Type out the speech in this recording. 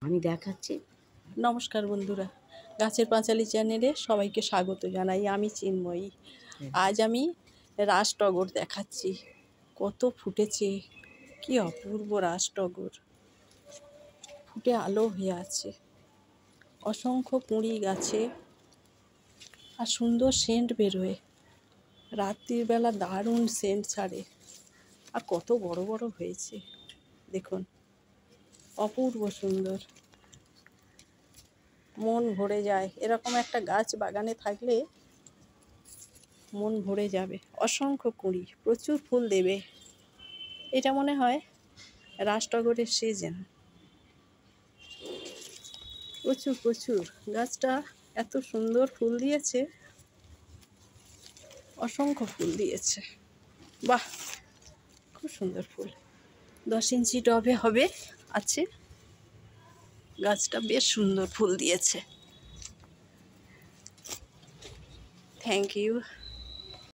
আমি দেখাচ্ছি। নমস্কার বন্ধুরা, গাছের পাঁচালী চ্যানেলে সবাইকে স্বাগত জানাই। আমি চিন্ময়ী। আজ আমি রাজটগর দেখাচ্ছি। কত ফুটেছে, কি অপূর্ব রাজটগর, ফুটে আলো হয়ে আছে। অসংখ্য কুঁড়ি গাছে, আর সুন্দর সেন্ট বেরোয়। রাত্রির বেলা দারুণ সেন্ট ছাড়ে। আর কত বড় বড় হয়েছে দেখুন, অপূর্ব সুন্দর। মন ভরে যায়, এরকম একটা গাছ বাগানে থাকলে মন ভরে যাবে। অসংখ্য কুঁড়ি, প্রচুর ফুল দেবে। এটা মনে হয় রাজটগরের সিজন। প্রচুর প্রচুর গাছটা এত সুন্দর ফুল দিয়েছে, অসংখ্য ফুল দিয়েছে। বাহ, খুব সুন্দর ফুল। 10 ইঞ্চি টবে হবে আছে। গাছটা বেশ সুন্দর ফুল দিয়েছে। Thank you.